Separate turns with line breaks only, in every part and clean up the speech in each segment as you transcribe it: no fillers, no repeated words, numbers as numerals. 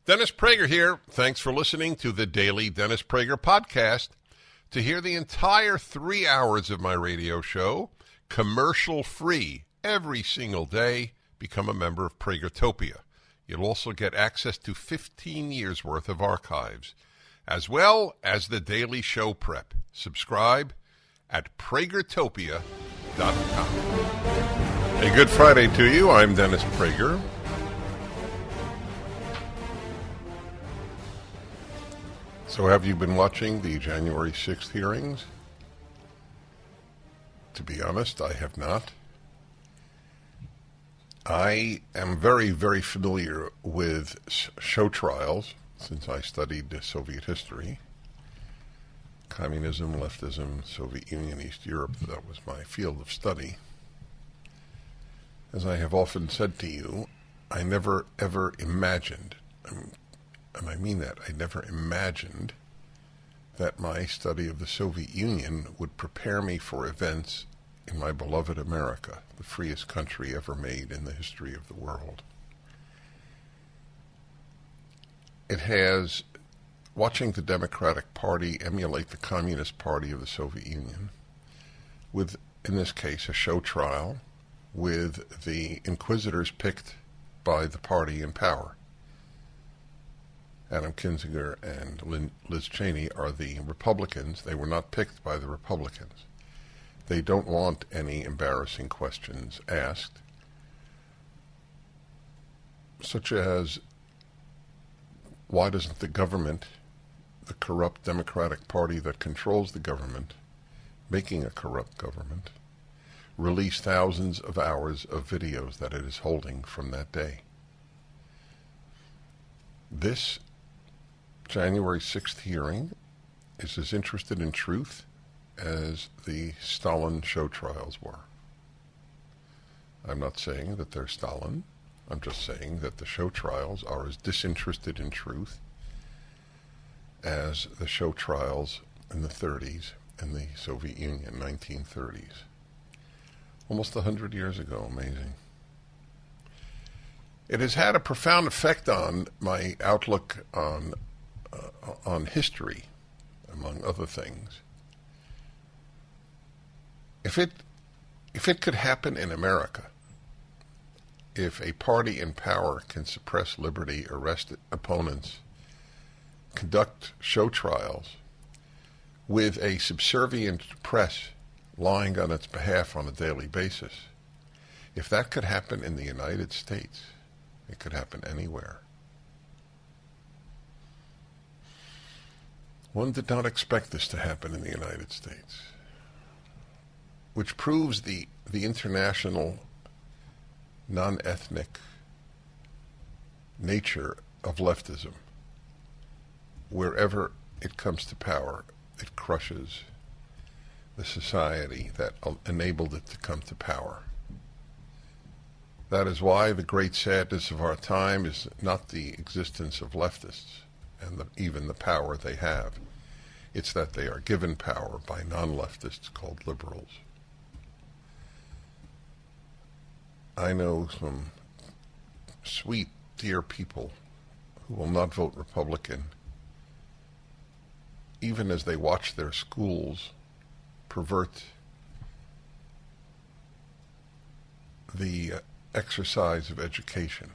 Dennis Prager here. Thanks for listening to the Daily Dennis Prager Podcast. To hear the entire 3 hours of my radio show, commercial-free, every single day, become a member of Pragertopia. You'll also get access to 15 years' worth of archives, as well as the daily show prep. Subscribe at Pragertopia.com. A good Friday to you. I'm Dennis Prager. So have you been watching the January 6th hearings? To be honest, I have not. I am very, very familiar with show trials since I studied Soviet history. Communism, leftism, Soviet Union, East Europe, that was my field of study. As I have often said to you, I never ever imagined, and I mean that, I never imagined that my study of the Soviet Union would prepare me for events in my beloved America, the freest country ever made in the history of the world. It has, watching the Democratic Party emulate the Communist Party of the Soviet Union, with, in this case, a show trial with the inquisitors picked by the party in power. Adam Kinzinger and Liz Cheney are the Republicans. They were not picked by the Republicans. They don't want any embarrassing questions asked, such as, why doesn't the government, the corrupt Democratic Party that controls the government, making a corrupt government, release thousands of hours of videos that it is holding from that day? This January 6th hearing is as interested in truth as the Stalin show trials were. I'm not saying that they're Stalin. I'm just saying that the show trials are as disinterested in truth as the show trials in the 30s in the Soviet Union, 1930s. Almost 100 years ago. Amazing. It has had a profound effect on my outlook on history, among other things. If it could happen in America, if a party in power can suppress liberty, arrest opponents, conduct show trials with a subservient press lying on its behalf on a daily basis, if that could happen in the United States, it could happen anywhere. One did not expect this to happen in the United States, which proves the international, non-ethnic nature of leftism. Wherever it comes to power, it crushes the society that enabled it to come to power. That is why the great sadness of our time is not the existence of leftists and even the power they have. It's that they are given power by non-leftists called liberals. I know some sweet, dear people who will not vote Republican, even as they watch their schools pervert the exercise of education.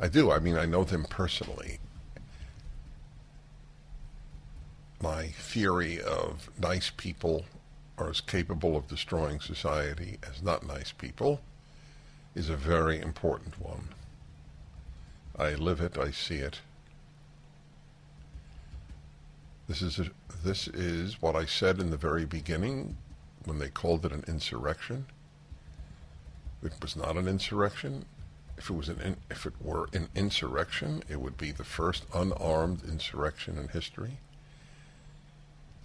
I do. I mean, I know them personally. My theory of nice people are as capable of destroying society as not nice people is a very important one. I live it. I see it. This is what I said in the very beginning when they called it an insurrection. It was not an insurrection. If it were an insurrection, it would be the first unarmed insurrection in history.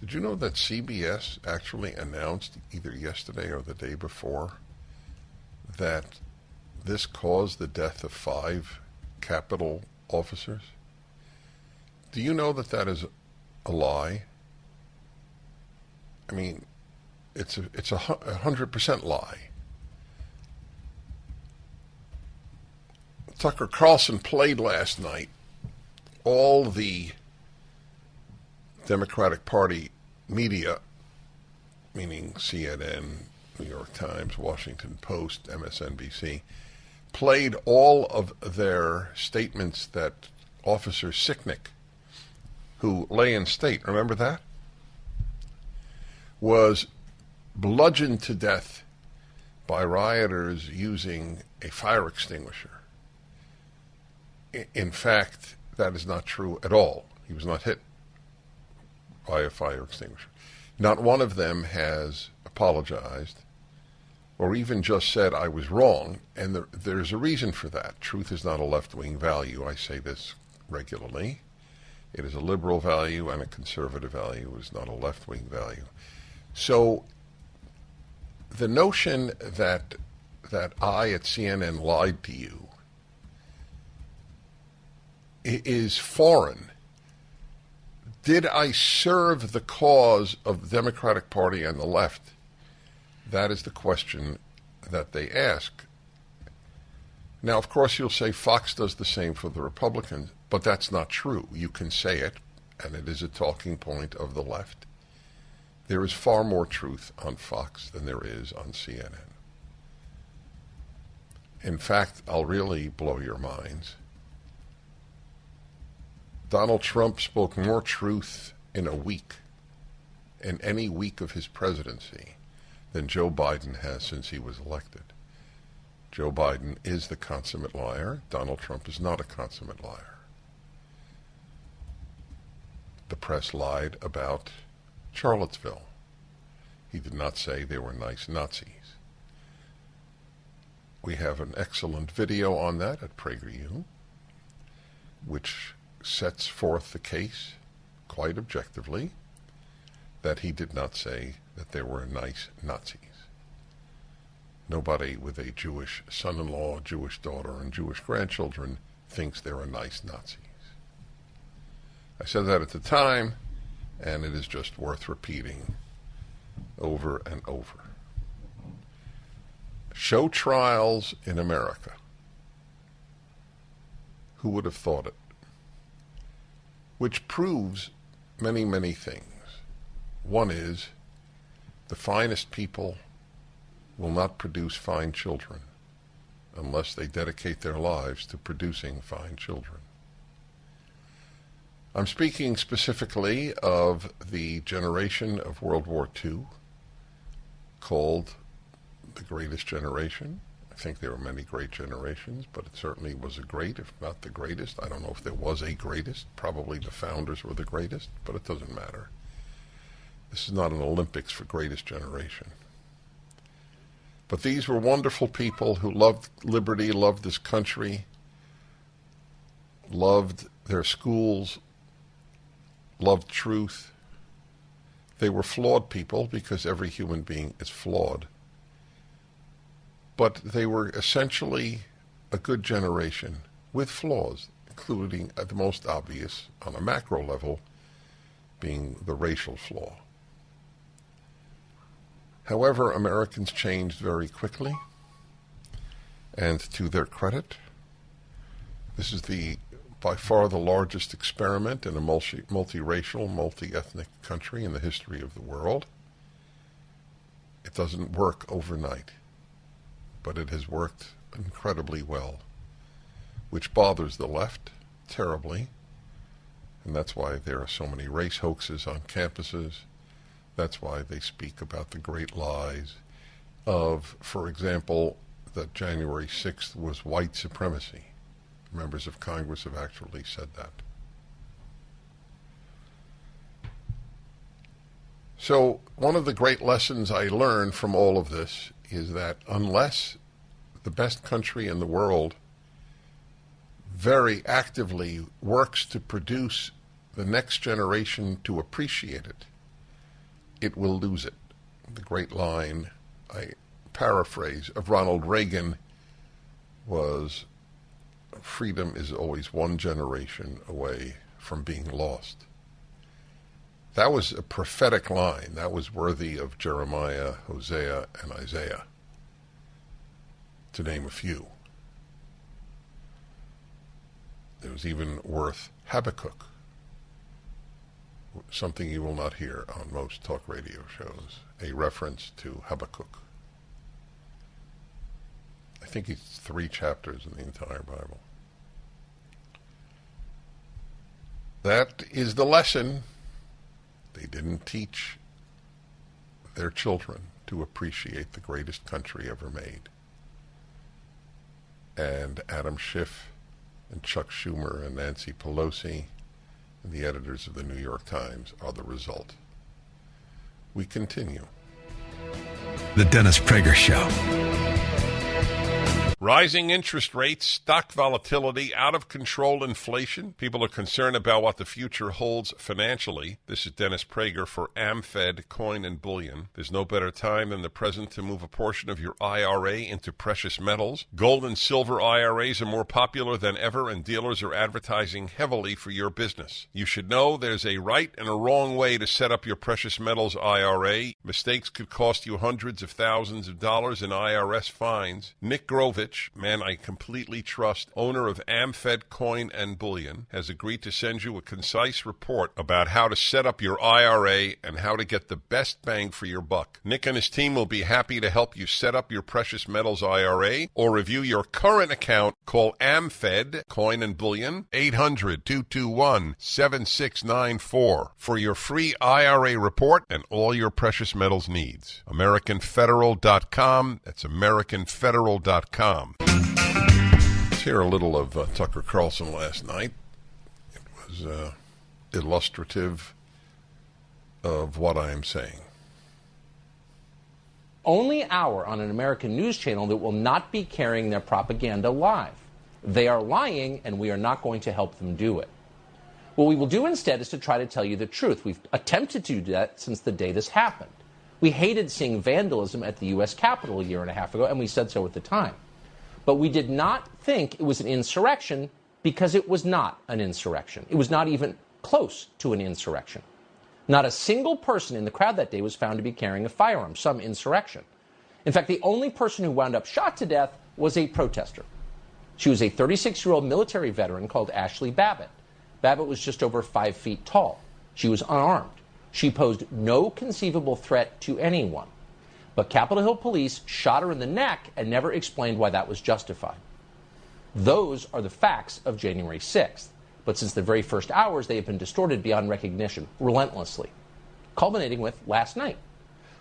Did you know that CBS actually announced either yesterday or the day before that this caused the death of 5 Capitol officers? Do you know that that is a lie? I mean, it's a 100% lie. Tucker Carlson played last night all the Democratic Party media, meaning CNN, New York Times, Washington Post, MSNBC, played all of their statements that Officer Sicknick, who lay in state, remember that? Was bludgeoned to death by rioters using a fire extinguisher. In fact, that is not true at all. He was not hit by a fire extinguisher. Not one of them has apologized or even just said, I was wrong, and there's a reason for that. Truth is not a left-wing value. I say this regularly. It is a liberal value, and a conservative value. It is not a left-wing value. So the notion that I at CNN lied to you is foreign. Did I serve the cause of the Democratic Party and the left? That is the question that they ask. Now, of course, you'll say Fox does the same for the Republicans, but that's not true. You can say it, and it is a talking point of the left. There is far more truth on Fox than there is on CNN. In fact, I'll really blow your minds. Donald Trump spoke more truth in a week, in any week of his presidency, than Joe Biden has since he was elected. Joe Biden is the consummate liar. Donald Trump is not a consummate liar. The press lied about Charlottesville. He did not say they were nice Nazis. We have an excellent video on that at Prager U, which sets forth the case quite objectively that he did not say that they were nice Nazis. Nobody with a Jewish son-in-law, Jewish daughter, and Jewish grandchildren thinks they're nice Nazis. I said that at the time, and it is just worth repeating over and over. Show trials in America. Who would have thought it? Which proves many, many things. One is the finest people will not produce fine children unless they dedicate their lives to producing fine children. I'm speaking specifically of the generation of World War II called the greatest generation. I think there were many great generations, but it certainly was a great, if not the greatest. I don't know if there was a greatest. Probably the founders were the greatest, but it doesn't matter. This is not an Olympics for greatest generation. But these were wonderful people who loved liberty, loved this country, loved their schools, loved truth. They were flawed people because every human being is flawed. But they were essentially a good generation with flaws, including the most obvious on a macro level being the racial flaw. However, Americans changed very quickly, and to their credit, this is by far the largest experiment in a multiracial, multi-ethnic country in the history of the world. It doesn't work overnight, but it has worked incredibly well, which bothers the left terribly, and that's why there are so many race hoaxes on campuses. That's why they speak about the great lies of, for example, that January 6th was white supremacy. Members of Congress have actually said that. So one of the great lessons I learned from all of this is that unless the best country in the world very actively works to produce the next generation to appreciate it, it will lose it. The great line, I paraphrase, of Ronald Reagan was, freedom is always one generation away from being lost. That was a prophetic line. That was worthy of Jeremiah, Hosea, and Isaiah, to name a few. It was even worth Habakkuk, something you will not hear on most talk radio shows, a reference to Habakkuk. I think it's 3 chapters in the entire Bible. That is the lesson. They didn't teach their children to appreciate the greatest country ever made. And Adam Schiff and Chuck Schumer and Nancy Pelosi and the editors of the New York Times are the result. We continue.
The Dennis Prager Show.
Rising interest rates, stock volatility, out-of-control inflation. People are concerned about what the future holds financially. This is Dennis Prager for AmFed Coin and Bullion. There's no better time than the present to move a portion of your IRA into precious metals. Gold and silver IRAs are more popular than ever, and dealers are advertising heavily for your business. You should know there's a right and a wrong way to set up your precious metals IRA. Mistakes could cost you hundreds of thousands of dollars in IRS fines. Nick Grovich, man I completely trust, owner of AmFed Coin and Bullion, has agreed to send you a concise report about how to set up your IRA and how to get the best bang for your buck. Nick and his team will be happy to help you set up your precious metals IRA or review your current account. Call AmFed Coin and Bullion 800-221-7694 for your free IRA report and all your precious metals needs. AmericanFederal.com. That's AmericanFederal.com. Let's hear a little of Tucker Carlson last night. It was illustrative of what I am saying.
Only hour on an American news channel that will not be carrying their propaganda live. They are lying, and we are not going to help them do it. What we will do instead is to try to tell you the truth. We've attempted to do that since the day this happened. We hated seeing vandalism at the U.S. Capitol a year and a half ago, and we said so at the time. But we did not think it was an insurrection because it was not an insurrection. It was not even close to an insurrection. Not a single person in the crowd that day was found to be carrying a firearm, some insurrection. In fact, the only person who wound up shot to death was a protester. She was a 36-year-old military veteran called Ashley Babbitt. Babbitt was just over 5 feet tall. She was unarmed. She posed no conceivable threat to anyone. But Capitol Hill police shot her in the neck and never explained why that was justified. Those are the facts of January 6th. But since the very first hours, they have been distorted beyond recognition, relentlessly. Culminating with last night.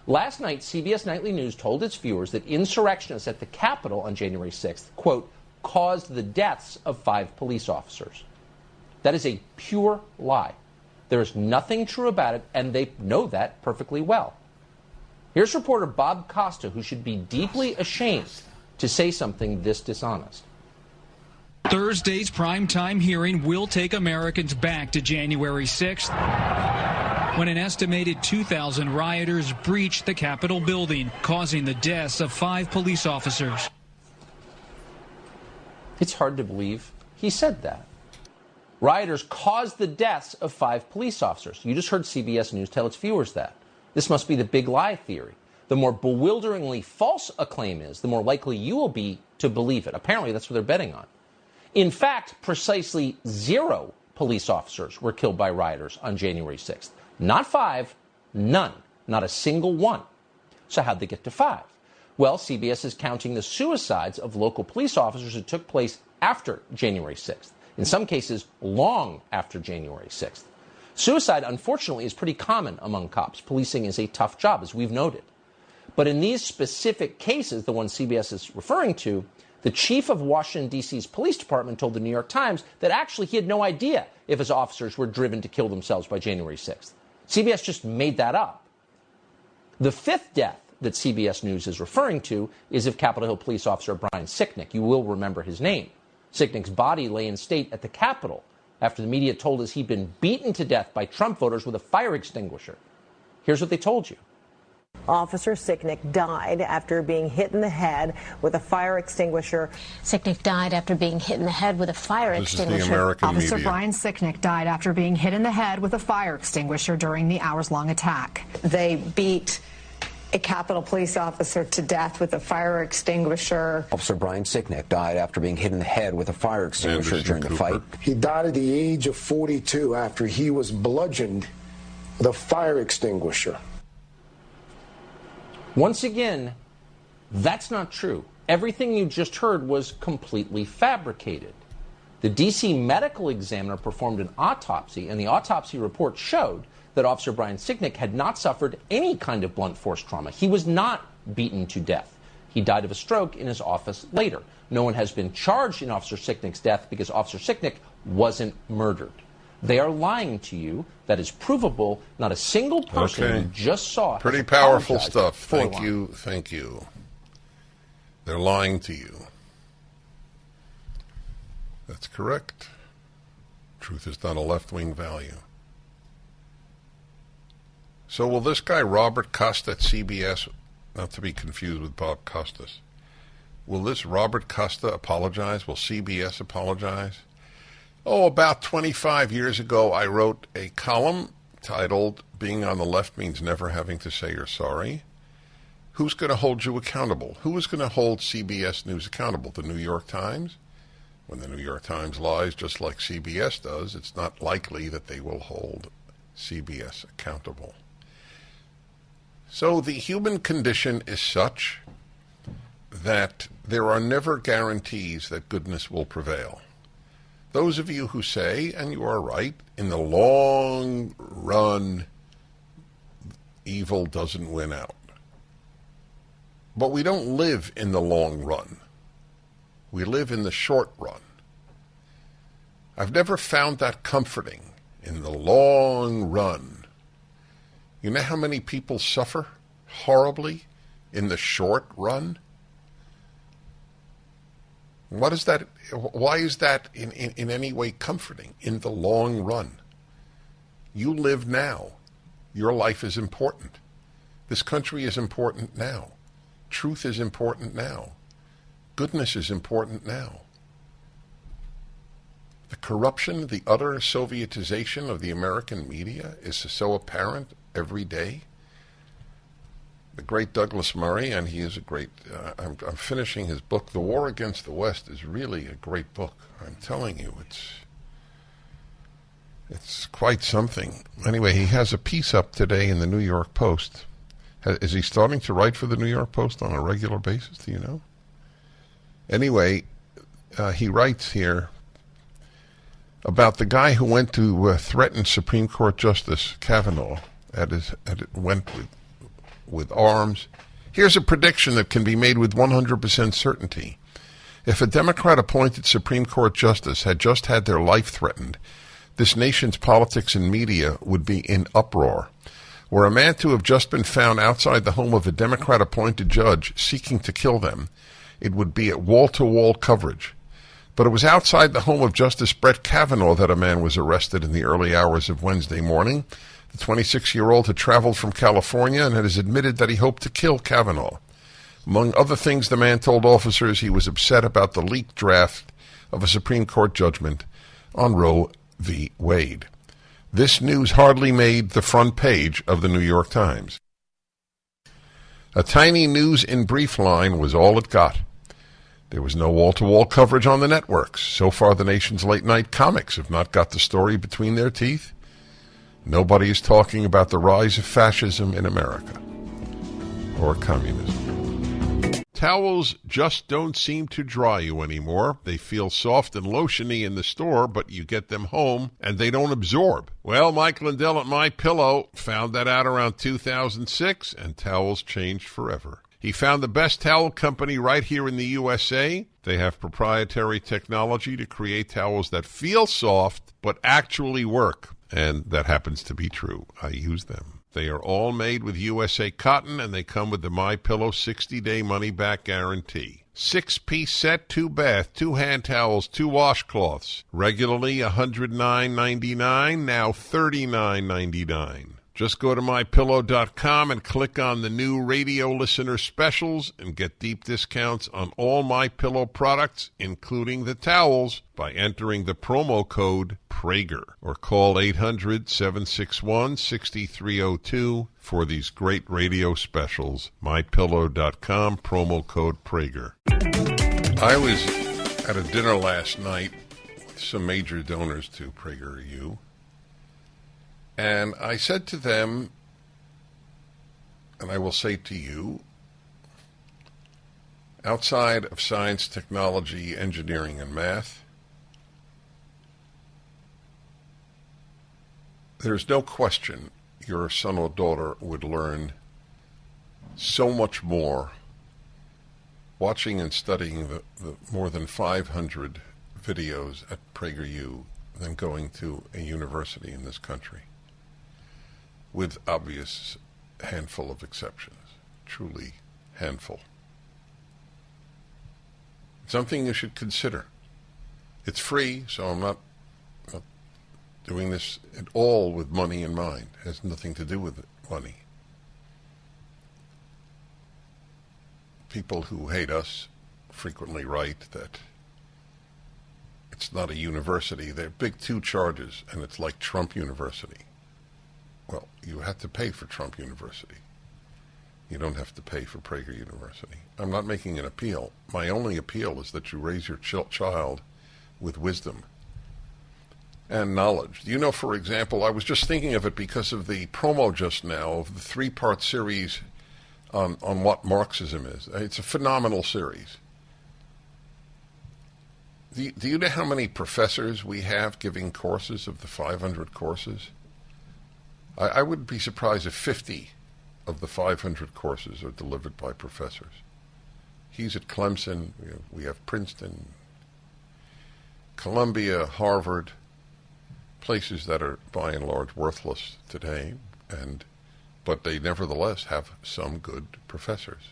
Last night, CBS Nightly News told its viewers that insurrectionists at the Capitol on January 6th, quote, caused the deaths of 5 police officers. That is a pure lie. There is nothing true about it, and they know that perfectly well. Here's reporter Bob Costa, who should be deeply ashamed to say something this dishonest.
Thursday's primetime hearing will take Americans back to January 6th, when an estimated 2,000 rioters breached the Capitol building, causing the deaths of 5 police officers.
It's hard to believe he said that. Rioters caused the deaths of 5 police officers. You just heard CBS News tell its viewers that. This must be the big lie theory. The more bewilderingly false a claim is, the more likely you will be to believe it. Apparently, that's what they're betting on. In fact, precisely 0 police officers were killed by rioters on January 6th. Not 5, none, not a single one. So how'd they get to 5? Well, CBS is counting the suicides of local police officers that took place after January 6th. In some cases, long after January 6th. Suicide, unfortunately, is pretty common among cops. Policing is a tough job, as we've noted. But in these specific cases, the one CBS is referring to, the chief of Washington, D.C.'s police department told the New York Times that actually he had no idea if his officers were driven to kill themselves by January 6th. CBS just made that up. The 5th death that CBS News is referring to is of Capitol Hill police officer Brian Sicknick. You will remember his name. Sicknick's body lay in state at the Capitol after the media told us he'd been beaten to death by Trump voters with a fire extinguisher. Here's what they told you.
Officer Sicknick died after being hit in the head with a fire extinguisher.
Sicknick died after being hit in the head with a fire extinguisher.
This is the American
Officer
media.
Brian Sicknick died after being hit in the head with a fire extinguisher during the hours-long attack.
They beat
a Capitol police officer to death with a fire extinguisher.
Officer Brian Sicknick died after being hit in the head with a fire extinguisher during the fight.
He died at the age of 42 after he was bludgeoned with a fire extinguisher.
Once again, that's not true. Everything you just heard was completely fabricated. The D.C. medical examiner performed an autopsy, and the autopsy report showed that Officer Brian Sicknick had not suffered any kind of blunt force trauma. He was not beaten to death. He died of a stroke in his office later. No one has been charged in Officer Sicknick's death because Officer Sicknick wasn't murdered. They are lying to you. That is provable. Not a single person you just saw.
Pretty powerful stuff. Thank you. Thank you. They're lying to you. That's correct. Truth is not a left-wing value. So will this guy, Robert Costa at CBS, not to be confused with Bob Costas, will this Robert Costa apologize? Will CBS apologize? Oh, about 25 years ago, I wrote a column titled, "Being on the Left Means Never Having to Say You're Sorry." Who's going to hold you accountable? Who is going to hold CBS News accountable? The New York Times? When the New York Times lies just like CBS does, it's not likely that they will hold CBS accountable. So the human condition is such that there are never guarantees that goodness will prevail. Those of you who say, and you are right, in the long run, evil doesn't win out. But we don't live in the long run. We live in the short run. I've never found that comforting in the long run. You know how many people suffer horribly in the short run? What is that? Why is that in any way comforting in the long run? You live now. Your life is important. This country is important now. Truth is important now. Goodness is important now. The corruption, the utter Sovietization of the American media is so apparent every day. The great Douglas Murray, and he is a great, I'm finishing his book, The War Against the West is really a great book. I'm telling you, it's quite something. Anyway, he has a piece up today in the New York Post. Is he starting to write for the New York Post on a regular basis? Do you know? Anyway, he writes here about the guy who went to threaten Supreme Court Justice Kavanaugh went with arms. Here's a prediction that can be made with 100% certainty. If a Democrat-appointed Supreme Court Justice had just had their life threatened, this nation's politics and media would be in uproar. Were a man to have just been found outside the home of a Democrat-appointed judge seeking to kill them, it would be at wall-to-wall coverage. But it was outside the home of Justice Brett Kavanaugh that a man was arrested in the early hours of Wednesday morning. The 26-year-old had traveled from California and has admitted that he hoped to kill Kavanaugh. Among other things, the man told officers he was upset about the leaked draft of a Supreme Court judgment on Roe v. Wade. This news hardly made the front page of the New York Times. A tiny news in brief line was all it got. There was no wall-to-wall coverage on the networks. So far, the nation's late-night comics have not got the story between their teeth. Nobody is talking about the rise of fascism in America or communism. Towels just don't seem to dry you anymore. They feel soft and lotiony in the store, but you get them home and they don't absorb. Well, Mike Lindell at MyPillow found that out around 2006, and towels changed forever. He found the best towel company right here in the USA. They have proprietary technology to create towels that feel soft but actually work, and that happens to be true. I use them. They are all made with USA cotton, and they come with the MyPillow 60-day money-back guarantee. 6-piece set, 2 bath, 2 hand towels, 2 washcloths. Regularly $109.99, now $39.99. Just go to MyPillow.com and click on the new radio listener specials and get deep discounts on all MyPillow products, including the towels, by entering the promo code Prager, or call 800-761-6302 for these great radio specials. MyPillow.com, promo code Prager. I was at a dinner last night with some major donors to Prager U, and I said to them, and I will say to you, outside of science, technology, engineering, and math, there's no question your son or daughter would learn so much more watching and studying the more than 500 videos at Prager U than going to a university in this country, with obvious handful of exceptions, truly handful. Something you should consider. It's free, so I'm not doing this at all with money in mind. It has nothing to do with money. People who hate us frequently write that it's not a university. They're big two charges, and it's like Trump University. Well, you have to pay for Trump University. You don't have to pay for Prager University. I'm not making an appeal. My only appeal is that you raise your child with wisdom and knowledge. You know, for example, I was just thinking of it because of the promo just now of the 3-part series on what Marxism is. It's a phenomenal series. Do you know how many professors we have giving courses of the 500 courses? I would be surprised if 50 of the 500 courses are delivered by professors. He's at Clemson. We have Princeton, Columbia, Harvard, places that are by and large worthless today, but they nevertheless have some good professors.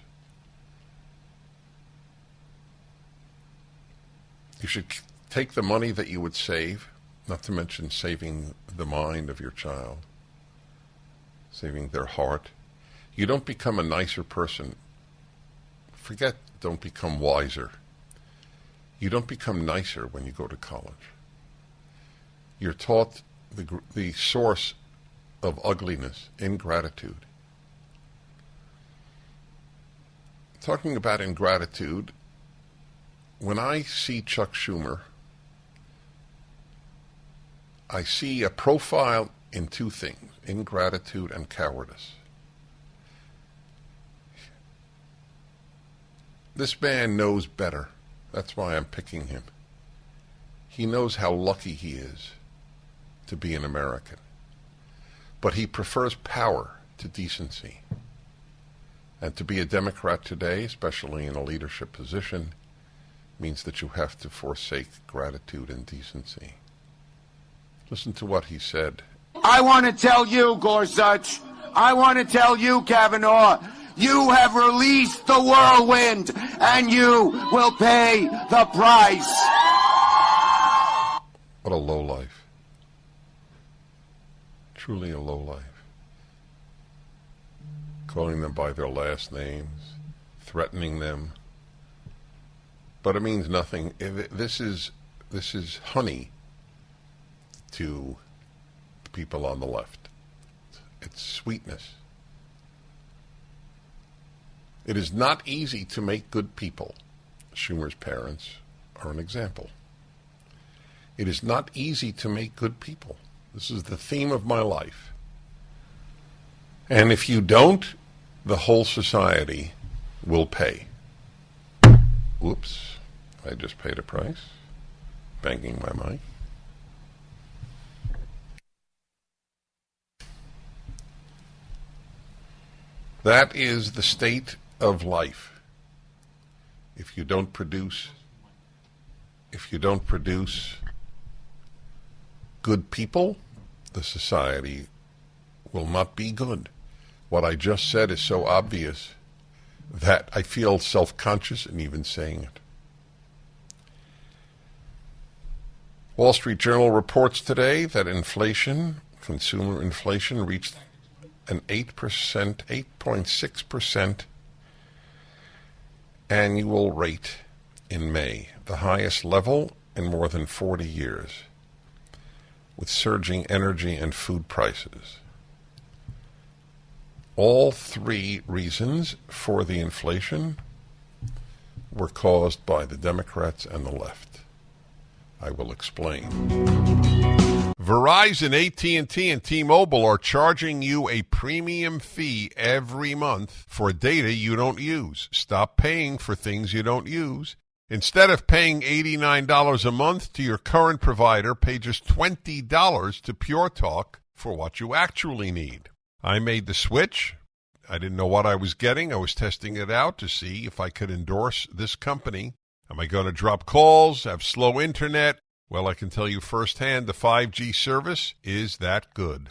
You should take the money that you would save, not to mention saving the mind of your child, saving their heart. You don't become a nicer person. Forget don't become wiser. You don't become nicer when you go to college. You're taught the source of ugliness, ingratitude. Talking about ingratitude, when I see Chuck Schumer, I see a profile in two things, ingratitude and cowardice. This man knows better. That's why I'm picking him. He knows how lucky he is to be an American. But he prefers power to decency. And to be a Democrat today, especially in a leadership position, means that you have to forsake gratitude and decency. Listen to what he said.
I want to tell you, Gorsuch, I want to tell you, Kavanaugh, you have released the whirlwind, and you will pay the price.
What a lowlife. Truly a lowlife. Calling them by their last names, threatening them. But it means nothing. This is honey to the people on the left. It's sweetness. It is not easy to make good people. Schumer's parents are an example. It is not easy to make good people. This is the theme of my life. And if you don't, the whole society will pay. Oops, I just paid a price. Banging my mic. That is the state of life. If you don't produce good people, the society will not be good. What I just said is so obvious that I feel self-conscious in even saying it. Wall Street Journal reports today that inflation, consumer inflation, reached an 8.6% annual rate in May, the highest level in more than 40 years. with surging energy and food prices. All three reasons for the inflation were caused by the Democrats and the left. I will explain. Verizon, AT&T, and T-Mobile are charging you a premium fee every month for data you don't use. Stop paying for things you don't use. Instead of paying $89 a month to your current provider, pay just $20 to Pure Talk for what you actually need. I made the switch. I didn't know what I was getting. I was testing it out to see if I could endorse this company. Am I going to drop calls, have slow internet? Well, I can tell you firsthand the 5G service is that good.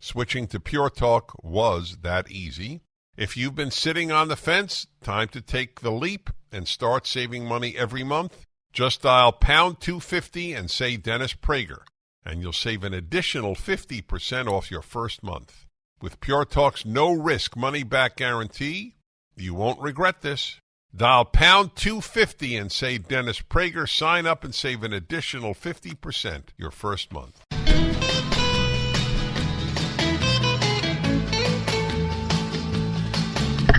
Switching to Pure Talk was that easy. If you've been sitting on the fence, time to take the leap and start saving money every month. Just dial pound 250 and say Dennis Prager, and you'll save an additional 50% off your first month. With Pure Talk's no-risk money-back guarantee, you won't regret this. Dial pound 250 and say Dennis Prager. Sign up and save an additional 50% your first month.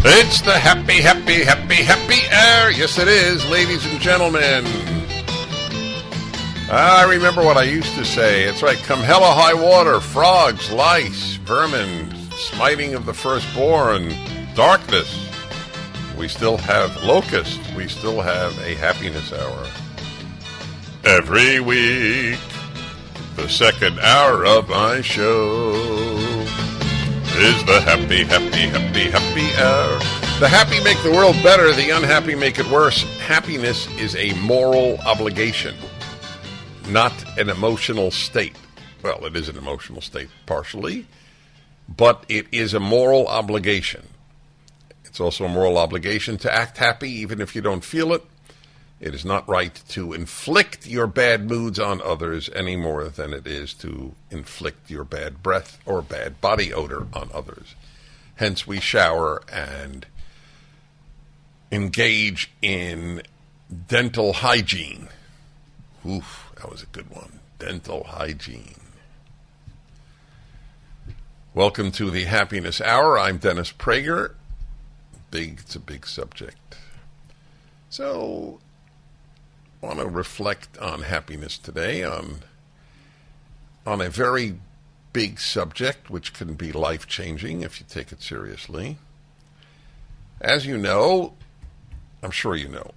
It's the happy hour. Yes, it is, ladies and gentlemen. I remember what I used to say. It's right. Come hell or high water, frogs, lice, vermin, smiting of the firstborn, darkness. We still have locusts. We still have a happiness hour. Every week, the second hour of my show is the happy hour. The happy make the world better. The unhappy make it worse. Happiness is a moral obligation, not an emotional state. Well, it is an emotional state partially, but it is a moral obligation. It's also a moral obligation to act happy even if you don't feel it. It is not right to inflict your bad moods on others any more than it is to inflict your bad breath or bad body odor on others. Hence, we shower and engage in dental hygiene. Oof, that was a good one. Dental hygiene. Welcome to the Happiness Hour. I'm Dennis Prager. It's a big subject. So, I want to reflect on happiness today, on a very big subject, which can be life-changing if you take it seriously. As you know, I'm sure you know,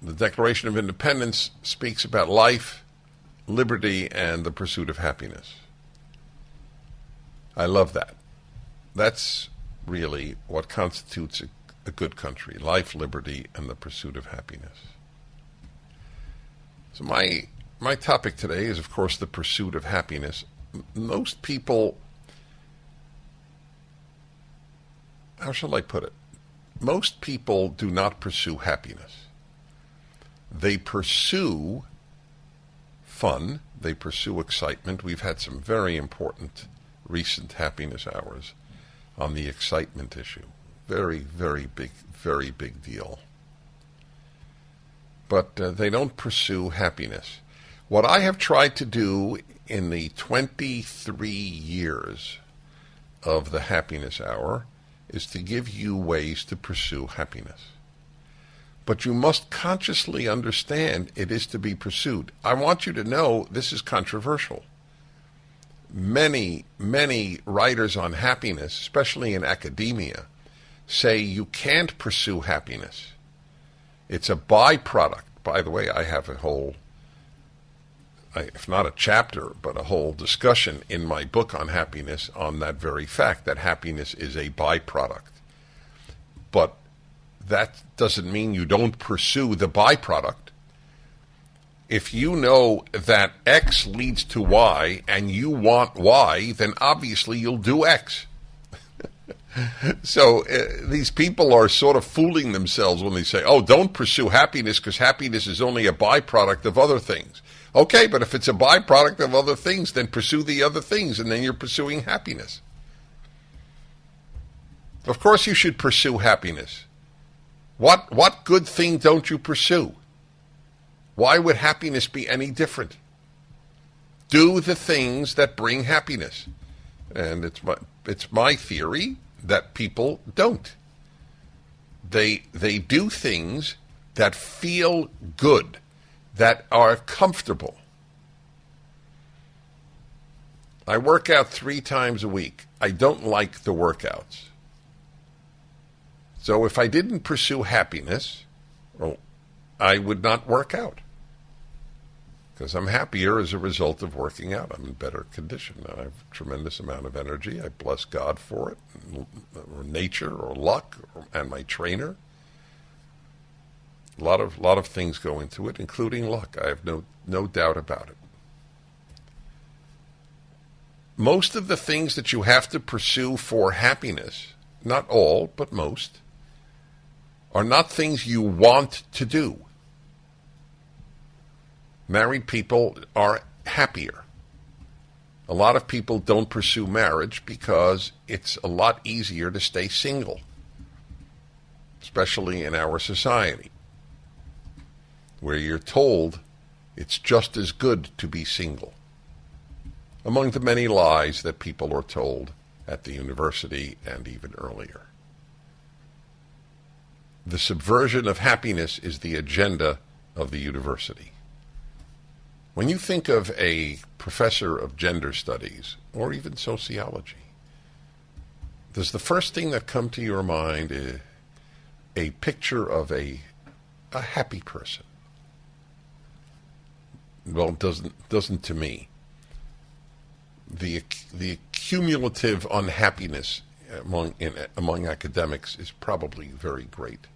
the Declaration of Independence speaks about life, liberty, and the pursuit of happiness. I love that. That's really what constitutes a good country: life, liberty, and the pursuit of happiness. So my topic today is, of course, the pursuit of happiness. Most people, how shall I put it? Most people do not pursue happiness. They pursue fun. They pursue excitement. We've had some very important recent happiness hours on the excitement issue. Very, very big deal. But they don't pursue happiness. What I have tried to do in the 23 years of the Happiness Hour is to give you ways to pursue happiness. But you must consciously understand it is to be pursued. I want you to know this is controversial. Many writers on happiness, especially in academia, say you can't pursue happiness. It's a byproduct. By the way, I have a whole, if not a chapter, but a whole discussion in my book on happiness on that very fact, that happiness is a byproduct. But that doesn't mean you don't pursue the byproduct. If you know that X leads to Y and you want Y, then obviously you'll do X. So these people are sort of fooling themselves when they say, oh, don't pursue happiness because happiness is only a byproduct of other things. Okay, but if it's a byproduct of other things, then pursue the other things, and then you're pursuing happiness. Of course you should pursue happiness. What good thing don't you pursue? Why would happiness be any different? Do the things that bring happiness. And it's my theory that people don't. They do things that feel good, that are comfortable. I work out 3 times a week. I don't like the workouts. So if I didn't pursue happiness, well, I would not work out. Because I'm happier as a result of working out. I'm in better condition. I have a tremendous amount of energy. I bless God for it, or nature, or luck, and my trainer. A lot of things go into it, including luck. I have no doubt about it. Most of the things that you have to pursue for happiness, not all, but most, are not things you want to do. Married people are happier. A lot of people don't pursue marriage because it's a lot easier to stay single, especially in our society, where you're told it's just as good to be single. Among the many lies that people are told at the university and even earlier. The subversion of happiness is the agenda of the university. When you think of a professor of gender studies or even sociology, does the first thing that come to your mind a picture of a happy person? Well, it doesn't to me. The cumulative unhappiness among academics is probably very great.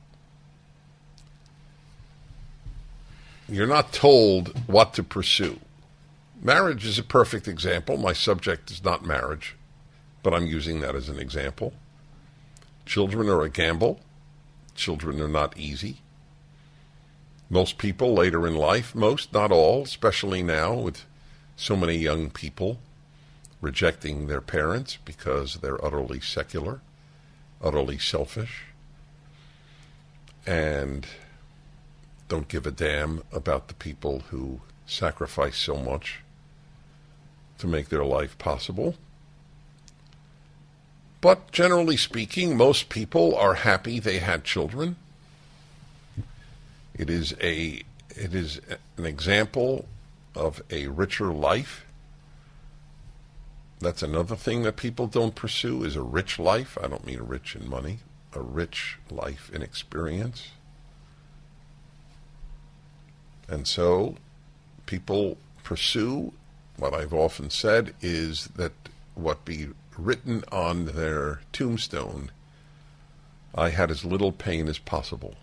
You're not told what to pursue. Marriage is a perfect example. My subject is not marriage, but I'm using that as an example. Children are a gamble. Children are not easy. Most people later in life, most, not all, especially now with so many young people rejecting their parents because they're utterly secular, utterly selfish, and don't give a damn about the people who sacrifice so much to make their life possible. But generally speaking, most people are happy they had children. It is an example of a richer life. That's another thing that people don't pursue, is a rich life. I don't mean rich in money, a rich life in experience. And so people pursue what I've often said is that what be written on their tombstone, I had as little pain as possible.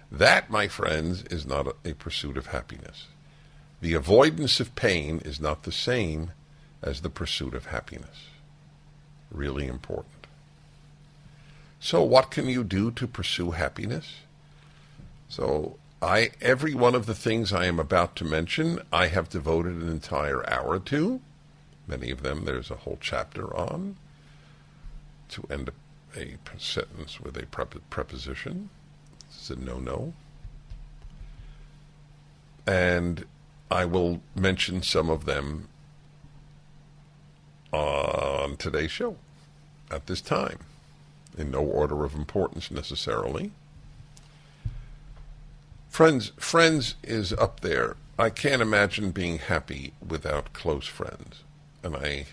That, my friends, is not a pursuit of happiness. The avoidance of pain is not the same as the pursuit of happiness. Really important. So what can you do to pursue happiness? So every one of the things I am about to mention, I have devoted an entire hour to. Many of them there's a whole chapter on. To end a sentence with a preposition. It's a no-no. And I will mention some of them on today's show at this time, in no order of importance necessarily. Friends is up there. I can't imagine being happy without close friends. And I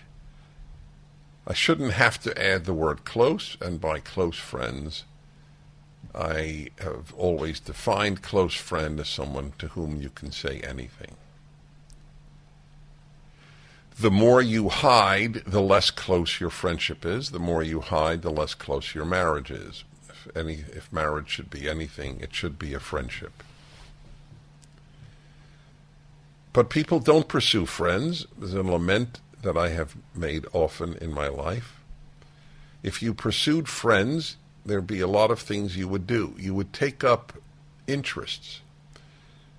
shouldn't have to add the word close, and by close friends, I have always defined close friend as someone to whom you can say anything. The more you hide, the less close your friendship is. The more you hide, the less close your marriage is. If marriage should be anything, it should be a friendship. But people don't pursue friends. There's a lament that I have made often in my life. If you pursued friends, there'd be a lot of things you would do. You would take up interests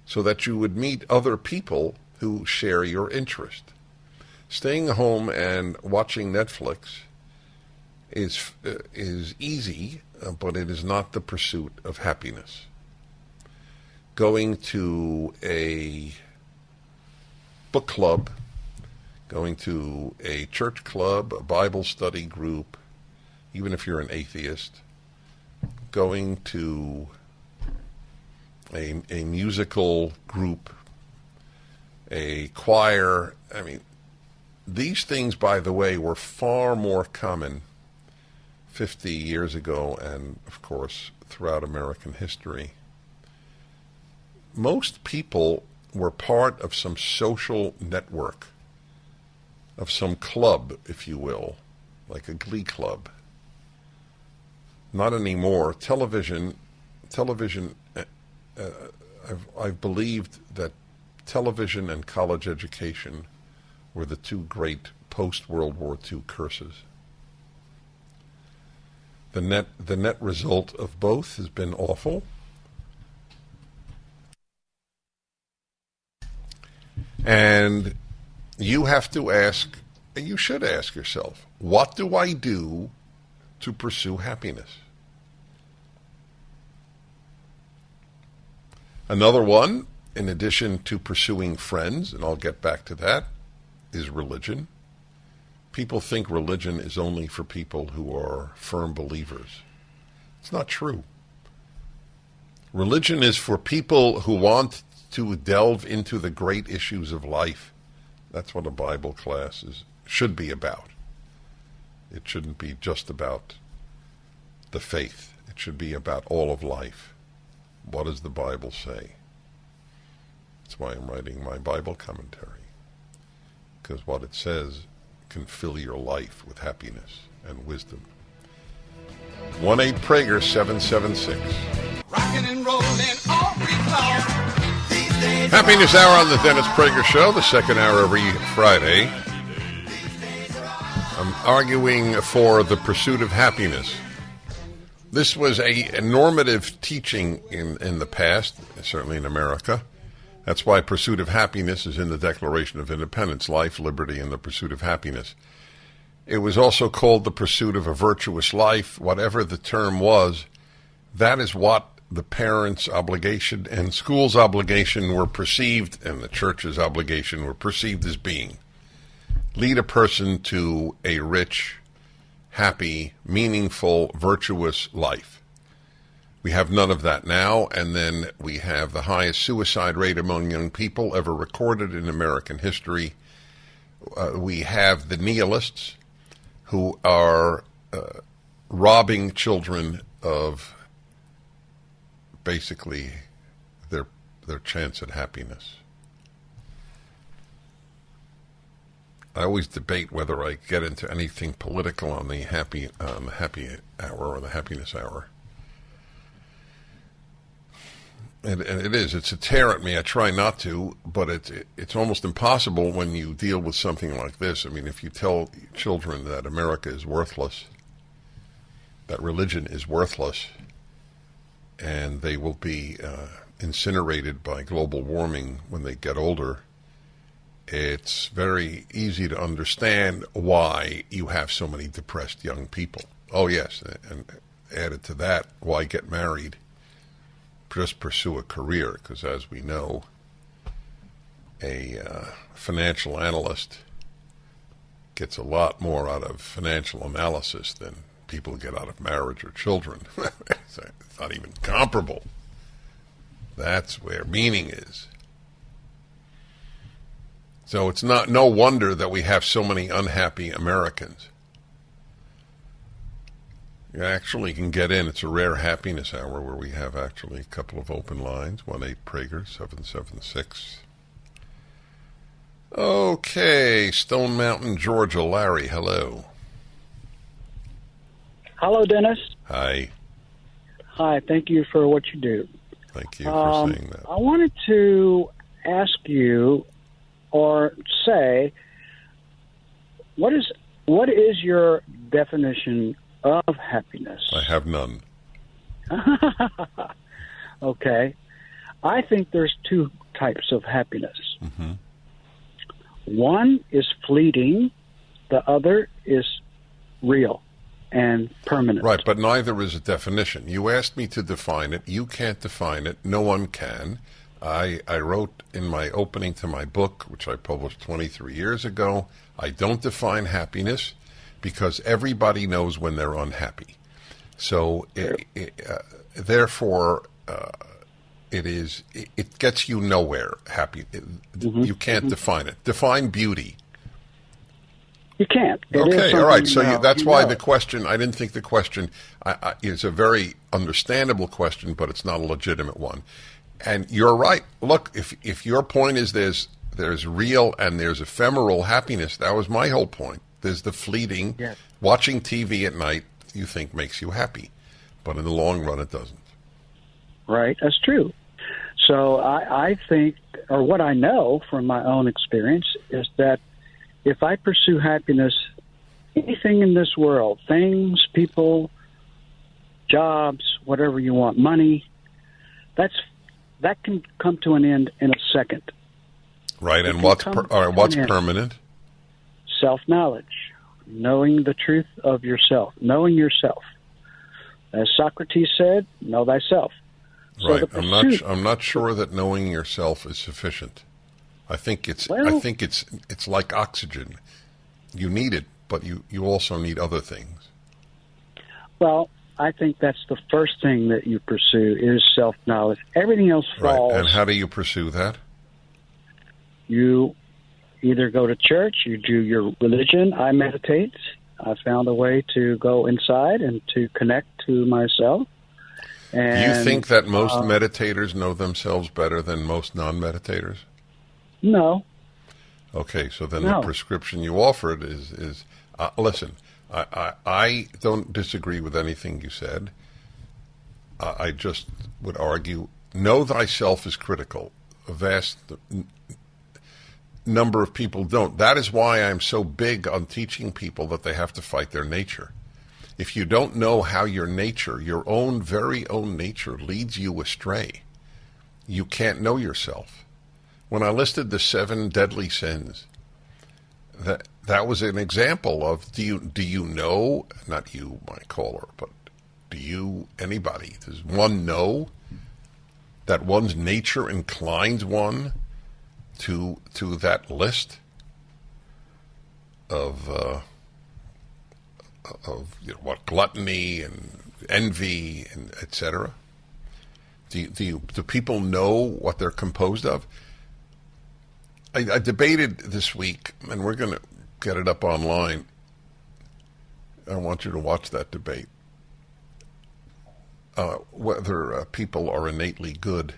so that you would meet other people who share your interest. Staying home and watching Netflix is easy, but it is not the pursuit of happiness. Going to a book club, going to a church club, a Bible study group, even if you're an atheist, going to a musical group, a choir. I mean, these things, by the way, were far more common 50 years ago and, of course, throughout American history. Most people were part of some social network, of some club, if you will, like a glee club. Not anymore. Television, I've believed that television and college education were the two great post-World War II curses. The net result of both has been awful. And you have to ask, and you should ask yourself, what do I do to pursue happiness? Another one, in addition to pursuing friends, and I'll get back to that, is religion. People think religion is only for people who are firm believers. It's not true. Religion is for people who want to delve into the great issues of life. That's what a Bible class should be about. It shouldn't be just about the faith. It should be about all of life. What does the Bible say? That's why I'm writing my Bible commentary. Because what it says can fill your life with happiness and wisdom. 1-8-PRAGER 776.
Rockin' and rollin' all week long.
Happiness Hour on the Dennis Prager Show, the second hour every Friday. I'm arguing for the pursuit of happiness. This was a normative teaching in the past, certainly in America. That's why pursuit of happiness is in the Declaration of Independence, life, liberty, and the pursuit of happiness. It was also called the pursuit of a virtuous life, whatever the term was. That is what the parents' obligation and school's obligation were perceived, and the church's obligation were perceived as being. Lead a person to a rich, happy, meaningful, virtuous life. We have none of that now, and then we have the highest suicide rate among young people ever recorded in American history. We have the nihilists who are robbing children of basically their chance at happiness. I always debate whether I get into anything political on the happy hour or the happiness hour. And it's a tear at me. I try not to, but it's almost impossible when you deal with something like this. I mean, if you tell children that America is worthless, that religion is worthless, and they will be incinerated by global warming when they get older, it's very easy to understand why you have so many depressed young people. Oh, yes, and added to that, why get married? Just pursue a career, because as we know, a financial analyst gets a lot more out of financial analysis than people get out of marriage or children. It's not even comparable. That's where meaning is. So it's no wonder that we have so many unhappy Americans. You actually can get in. It's a rare happiness hour where we have actually a couple of open lines. 1-8-PRAGER 776. Okay, Stone Mountain, Georgia. Larry, hello.
Hello, Dennis.
Hi.
Hi, thank you for what you do.
Thank you for saying that.
I wanted to ask you, or say, what is your definition of happiness?
I have none.
Okay. I think there's two types of happiness.
Mm-hmm.
One is fleeting, the other is real and permanent.
Right, but neither is a definition. You asked me to define it. You can't define it. No one can. I wrote in my opening to my book, which I published 23 years ago, I don't define happiness because everybody knows when they're unhappy. So, therefore, it gets you nowhere happy. You can't define it. Define beauty.
You can't.
Okay, all right. So that's why the question, I didn't think the question is a very understandable question, but it's not a legitimate one. And you're right. Look, if your point is there's real and there's ephemeral happiness, that was my whole point. There's the fleeting, watching TV at night you think makes you happy, but in the long run it doesn't.
Right, that's true. So I think, or what I know from my own experience, is that if I pursue happiness, anything in this world, things, people, jobs, whatever you want, money, that can come to an end in a second.
Right, and what's permanent?
Self-knowledge, knowing the truth of yourself, knowing yourself. As Socrates said, know thyself. So
right. I'm not sure that knowing yourself is sufficient. I think it's like oxygen. You need it, but you also need other things.
Well, I think that's the first thing that you pursue is self-knowledge. Everything else falls.
Right. And how do you pursue that?
You either go to church, you do your religion. I meditate. I found a way to go inside and to connect to myself. And,
do you think that most meditators know themselves better than most non-meditators?
No.
Okay, so then the prescription you offered is listen, I don't disagree with anything you said. I just would argue, know thyself is critical. A vast number of people don't. That is why I'm so big on teaching people that they have to fight their nature. If you don't know how your nature, your own very own nature, leads you astray, you can't know yourself. When I listed the 7 deadly sins, that was an example of do you know, not you, my caller, but anybody, does one know that one's nature inclines one to that list of gluttony and envy and etc.? Do people know what they're composed of? I debated this week, and we're going to get it up online. I want you to watch that debate. Whether people are innately good.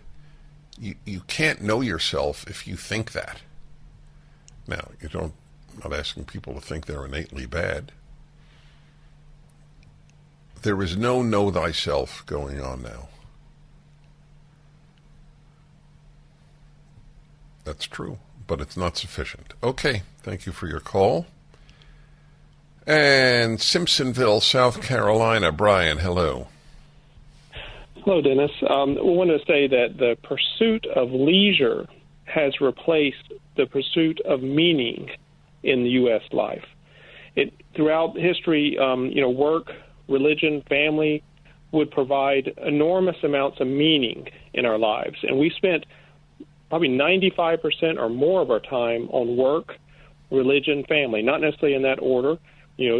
You can't know yourself if you think that. Now, I'm not asking people to think they're innately bad. There is no know thyself going on now. That's true, but it's not sufficient. Okay, thank you for your call. And Simpsonville, South Carolina, Brian, hello.
Hello, Dennis. I want to say that the pursuit of leisure has replaced the pursuit of meaning in the U.S. life. Throughout history, work, religion, family would provide enormous amounts of meaning in our lives. And we spent probably 95% or more of our time on work, religion, family, not necessarily in that order.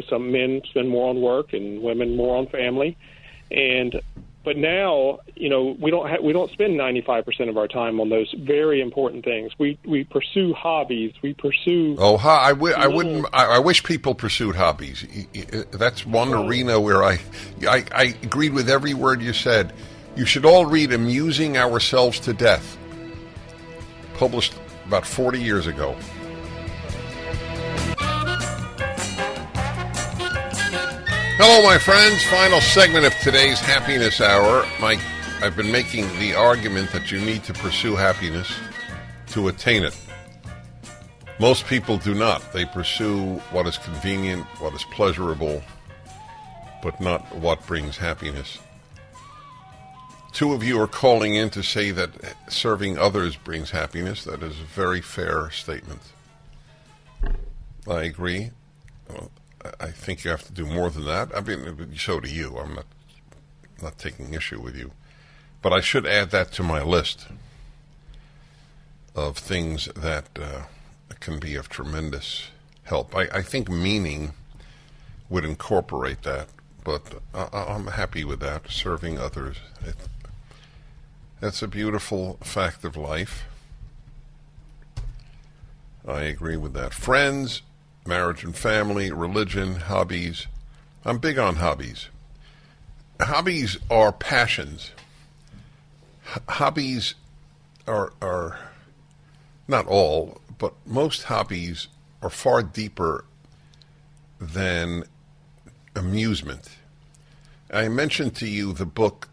Some men spend more on work and women more on family. But now, we don't spend 95% of our time on those very important things. We pursue hobbies. We pursue.
I wish people pursued hobbies. That's one arena where I agreed with every word you said. You should all read "Amusing Ourselves to Death," published about 40 years ago. Hello, my friends. Final segment of today's Happiness Hour. I've been making the argument that you need to pursue happiness to attain it. Most people do not. They pursue what is convenient, what is pleasurable, but not what brings happiness. 2 of you are calling in to say that serving others brings happiness. That is a very fair statement. I agree. Well, I think you have to do more than that. I mean, so do you. I'm not taking issue with you. But I should add that to my list. of things that can be of tremendous help. I think meaning would incorporate that, but I'm happy with that, serving others. That's a beautiful fact of life. I agree with that. Friends, marriage and family, religion, hobbies. I'm big on hobbies. Hobbies are passions. Hobbies are not all, but most hobbies are far deeper than amusement. I mentioned to you the book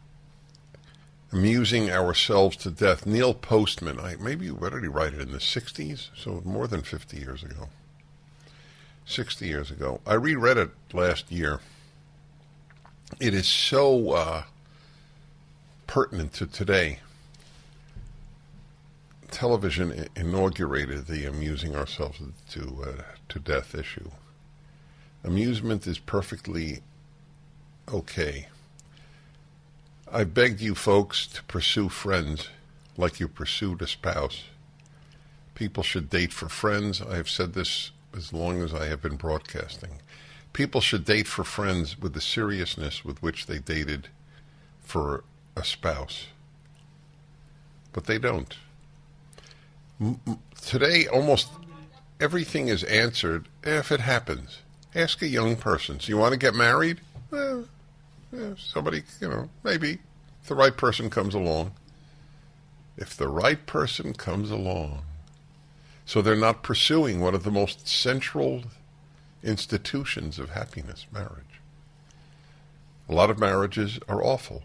Amusing Ourselves to Death. Neil Postman, maybe you already write it in the 60s, so more than 50 years ago. 60 years ago. I reread it last year. It is so pertinent to today. Television inaugurated the Amusing Ourselves to Death issue. Amusement is perfectly okay. I begged you folks to pursue friends like you pursued a spouse. People should date for friends. I have said this as long as I have been broadcasting. People should date for friends with the seriousness with which they dated for a spouse. But they don't. Today, almost everything is answered if it happens. Ask a young person, so you want to get married? Well, somebody, maybe, if the right person comes along. If the right person comes along. So they're not pursuing one of the most central institutions of happiness, marriage. A lot of marriages are awful.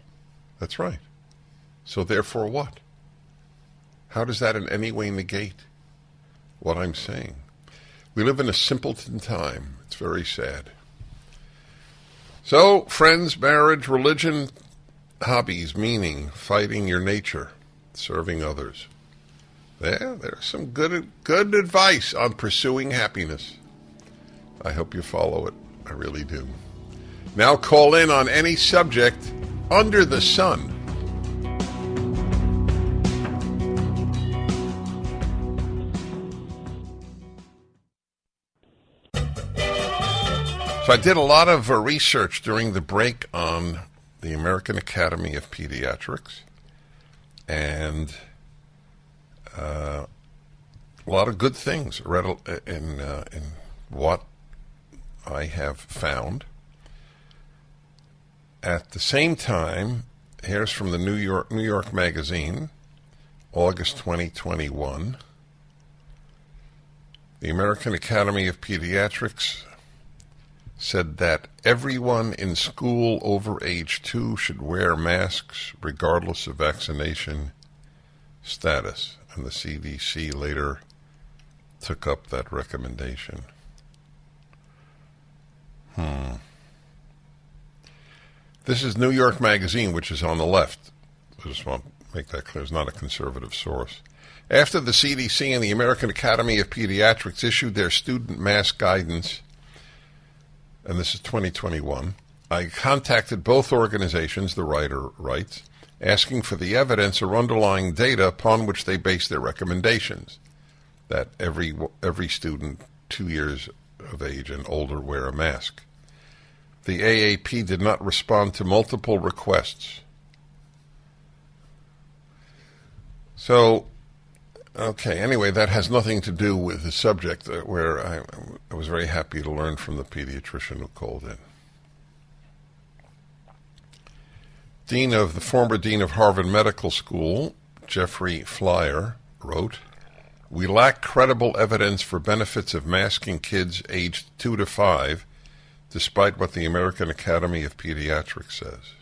That's right. So therefore what? How does that in any way negate what I'm saying? We live in a simpleton time. It's very sad. So, friends, marriage, religion, hobbies, meaning, fighting your nature, serving others. There's some good advice on pursuing happiness. I hope you follow it. I really do. Now call in on any subject under the sun. So I did a lot of research during the break on the American Academy of Pediatrics, and a lot of good things read in what I have found. At the same time, here's from the New York Magazine, August 2021. The American Academy of Pediatrics said that everyone in school over age 2 should wear masks regardless of vaccination status. And the CDC later took up that recommendation. This is New York Magazine, which is on the left. I just want to make that clear. It's not a conservative source. After the CDC and the American Academy of Pediatrics issued their student mask guidance, and this is 2021, I contacted both organizations, the writer writes, asking for the evidence or underlying data upon which they base their recommendations, that every student 2 years of age and older wear a mask. The AAP did not respond to multiple requests. So, okay, anyway, that has nothing to do with the subject where I was very happy to learn from the pediatrician who called in. The former dean of Harvard Medical School, Jeffrey Flyer, wrote, "We lack credible evidence for benefits of masking kids aged 2 to 5, despite what the American Academy of Pediatrics says."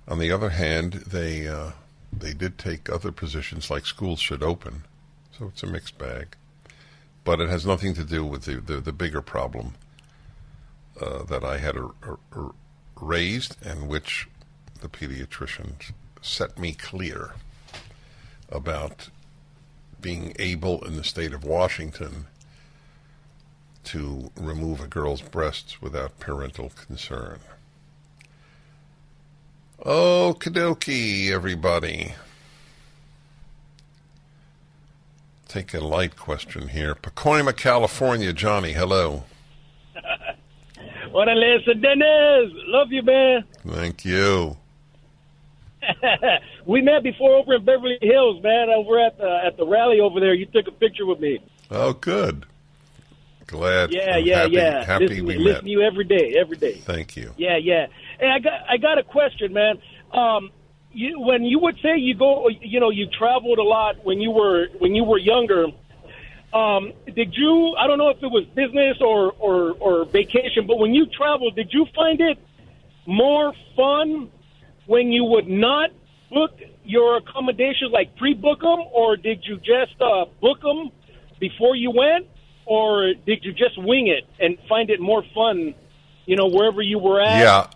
On the other hand, they did take other positions like schools should open, so it's a mixed bag. But it has nothing to do with the bigger problem that I had raised, and which the pediatrician set me clear about being able in the state of Washington to remove a girl's breasts without parental concern. Okie dokie, everybody. take a light question here. Pacoima, California. Johnny, hello.
What a listen, Dennis. Love you, man.
Thank you.
We met before over in Beverly Hills, man. Over at the rally over there. You took a picture with me.
Oh, good. Glad.
Yeah.
Happy we met.
Listen to you every day.
Thank you.
Yeah. Hey, I got a question, man. When you would say you traveled a lot when you were younger. Did you? I don't know if it was business or vacation, but when you traveled, did you find it more fun when you would not book your accommodations, like pre-book them, or did you just book them before you went, or did you just wing it and find it more fun, wherever you were at?
Yeah,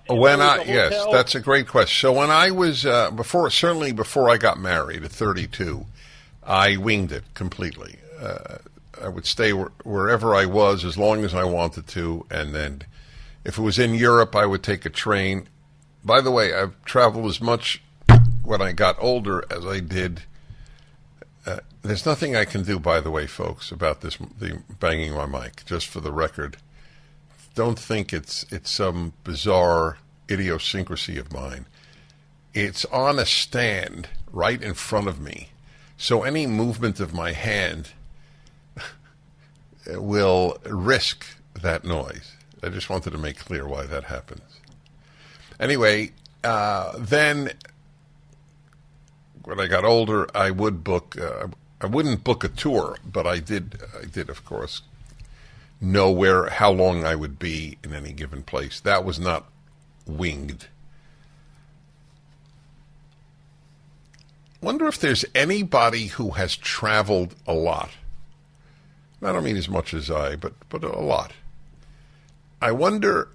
yes, that's a great question. So when I was before I got married at 32, I winged it completely. I would stay wherever I was as long as I wanted to, and then if it was in Europe, I would take a train. By the way, I've traveled as much when I got older as I did. There's nothing I can do, by the way, folks, about the banging my mic, just for the record. Don't think it's some bizarre idiosyncrasy of mine. It's on a stand right in front of me, so any movement of my hand will risk that noise. I just wanted to make clear why that happens. Anyway, then when I got older, I would book. I wouldn't book a tour, but I did, of course, know how long I would be in any given place. That was not winged. Wonder if there's anybody who has traveled a lot. I don't mean as much as I, but a lot. I wonder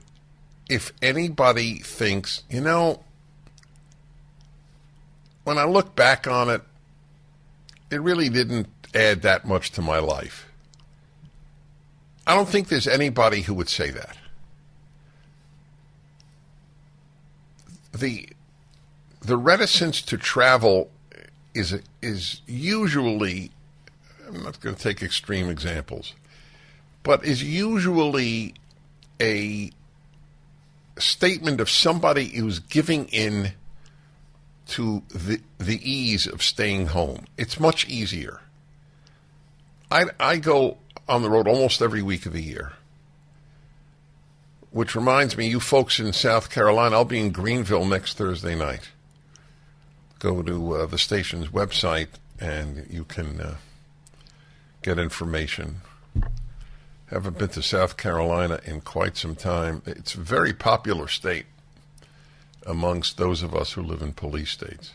if anybody thinks, when I look back on it, it really didn't add that much to my life. I don't think there's anybody who would say that. The reticence to travel is usually, I'm not going to take extreme examples, but is usually a statement of somebody who's giving in to the ease of staying home. It's much easier. I go on the road almost every week of the year, which reminds me, you folks in South Carolina, I'll be in Greenville next Thursday night. Go to the station's website and you can get information. Haven't been to South Carolina in quite some time. It's a very popular state amongst those of us who live in police states.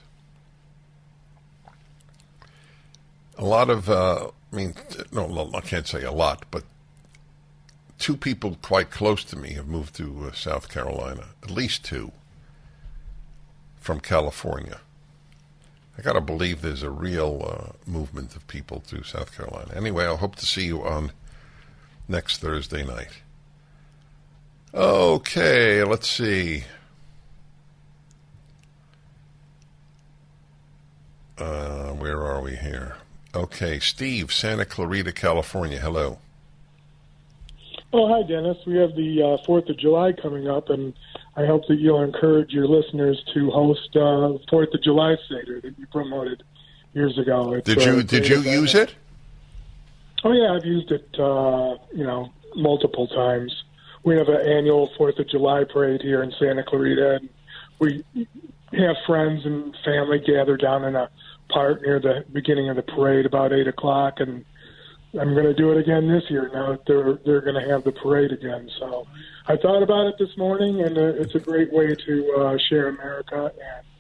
A lot of, I can't say a lot, but two people quite close to me have moved to South Carolina, at least two, from California. I got to believe there's a real movement of people to South Carolina. Anyway, I hope to see you on next Thursday night. Okay, let's see. Where are we here? Okay, Steve, Santa Clarita, California. Hello.
Oh, hi, Dennis. We have the 4th of July coming up, and I hope that you'll encourage your listeners to host 4th of July Seder that you promoted years ago.
Did you use it?
Oh, yeah, I've used it, multiple times. We have an annual 4th of July parade here in Santa Clarita, and we have friends and family gather down in a park near the beginning of the parade about 8 o'clock, and I'm going to do it again this year now that they're going to have the parade again. So I thought about it this morning, and it's a great way to share America.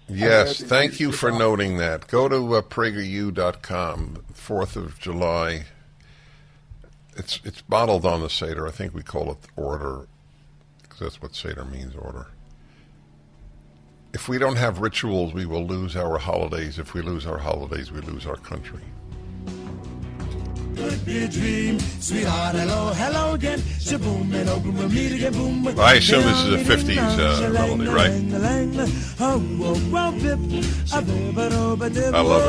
And
yes, thank you for noting that. Go to prageru.com, 4th of July. It's bottled on the Seder. I think we call it order, because that's what Seder means, order. If we don't have rituals, we will lose our holidays. If we lose our holidays, we lose our country.
could be a dream. Sweetheart, hello, hello again. Shaboom, and open we'll meet again. Boom.
Well, I assume this is a 50s melody, right? I love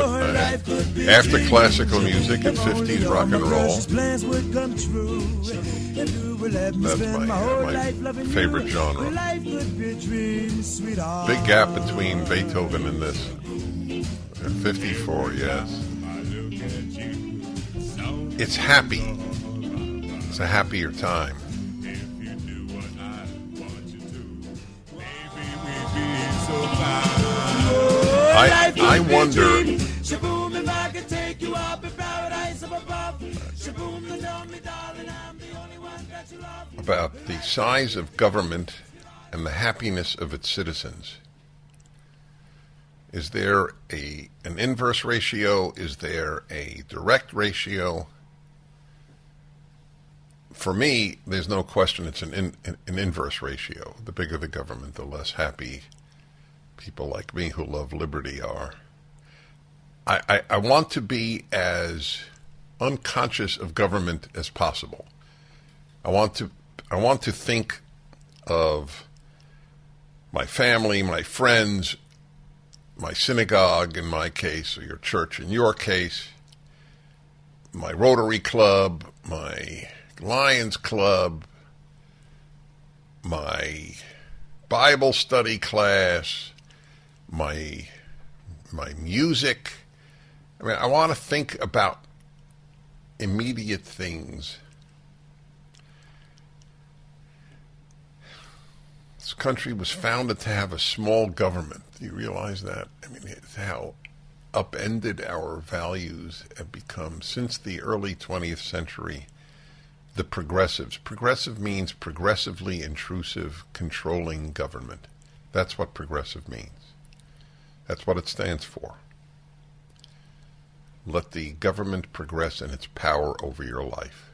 it. After classical music and 50s rock and roll, that's my favorite genre. Big gap between Beethoven and this. 54, yes. It's happy. It's a happier time. I wonder about the size of government and the happiness of its citizens. Is there an inverse ratio? Is there a direct ratio? For me, there's no question it's an inverse ratio. The bigger the government, the less happy people like me who love liberty are. I want to be as unconscious of government as possible. I want to think of my family, my friends, my synagogue in my case, or your church in your case, my Rotary Club, my Lions Club, my Bible study class, my music. I mean, I want to think about immediate things. This country was founded to have a small government. Do you realize that? I mean, it's how upended our values have become since the early 20th century. The progressives. Progressive means progressively intrusive, controlling government. That's what progressive means. That's what it stands for. Let the government progress in its power over your life.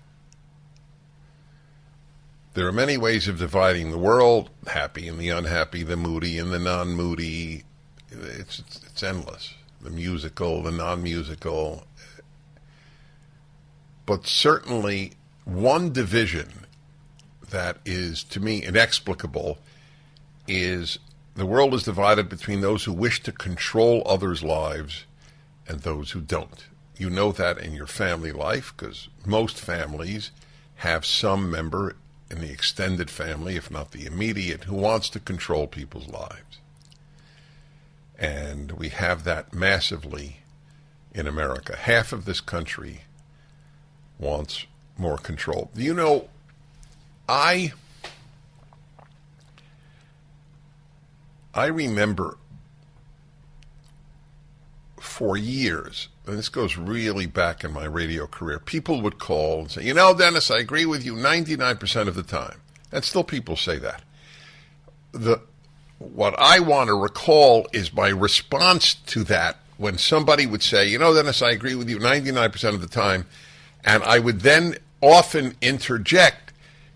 There are many ways of dividing the world, happy and the unhappy, the moody and the non-moody. It's endless. The musical, the non-musical. But certainly one division that is, to me, inexplicable is the world is divided between those who wish to control others' lives and those who don't. You know that in your family life because most families have some member in the extended family, if not the immediate, who wants to control people's lives. And we have that massively in America. Half of this country wants more control. You know, I remember for years, and this goes really back in my radio career, people would call and say, you know, Dennis, I agree with you 99% of the time. And still people say that. What I want to recall is my response to that when somebody would say, you know, Dennis, I agree with you 99% of the time, and I would then often interject,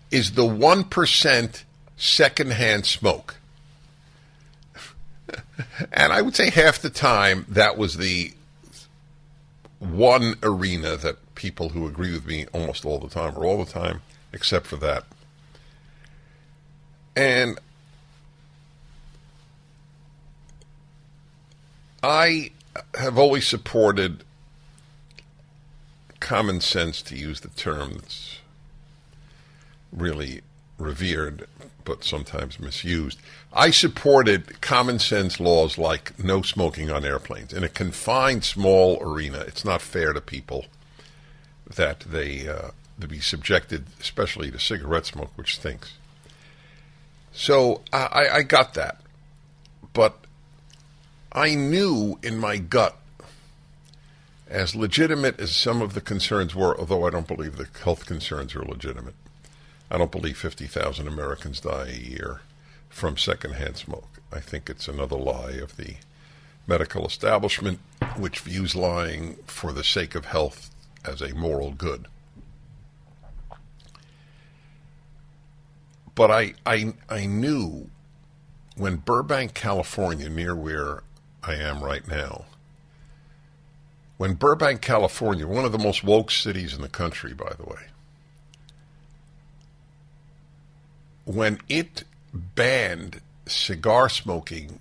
is the 1% secondhand smoke. And I would say half the time that was the one arena that people who agree with me almost all the time, or all the time, except for that. And I have always supported common sense, to use the term that's really revered but sometimes misused. I supported common sense laws like no smoking on airplanes. In a confined small arena, it's not fair to people that they to be subjected especially to cigarette smoke, which stinks. So I got that. But I knew in my gut, as legitimate as some of the concerns were, although I don't believe the health concerns are legitimate, I don't believe 50,000 Americans die a year from secondhand smoke. I think it's another lie of the medical establishment, which views lying for the sake of health as a moral good. But I knew when Burbank, California, near where I am right now, When Burbank, California, one of the most woke cities in the country, by the way, when it banned cigar smoking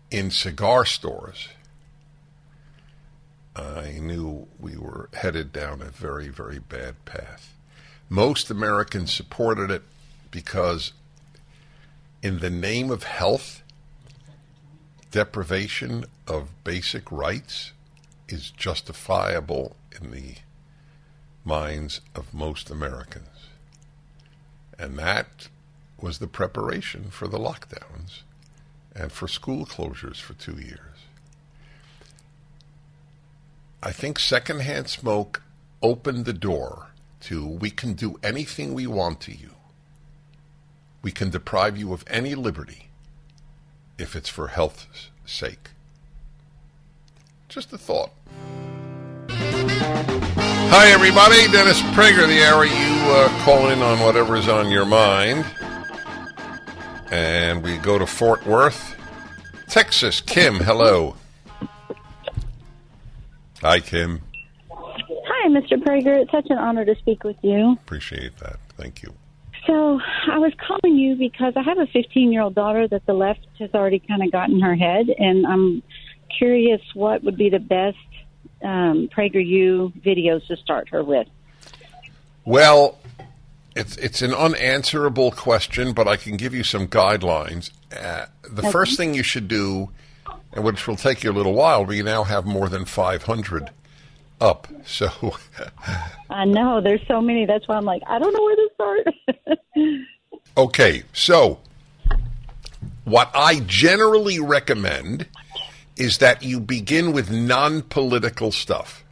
in cigar stores, I knew we were headed down a very, very bad path. Most Americans supported it because in the name of health, deprivation of basic rights is justifiable in the minds of most Americans. And that was the preparation for the lockdowns and for school closures for 2 years. I think secondhand smoke opened the door to we can do anything we want to you. We can deprive you of any liberty if it's for health's sake. Just a thought. Hi, everybody. Dennis Prager, the hour you call in on whatever's on your mind. And we go to Fort Worth, Texas. Kim, hello. Hi, Kim.
Hi, Mr. Prager. It's such an honor to speak with you.
Appreciate that. Thank you.
So I was calling you because I have a 15-year-old daughter that the left has already kind of gotten in her head, and I'm curious what would be the best Prager U videos to start her with.
Well, it's an unanswerable question, but I can give you some guidelines. The first thing you should do, and which will take you a little while, but you now have more than 500 up. So
I know there's so many. That's why I'm like, I don't know where to start.
Okay, so what I generally recommend is that you begin with non-political stuff.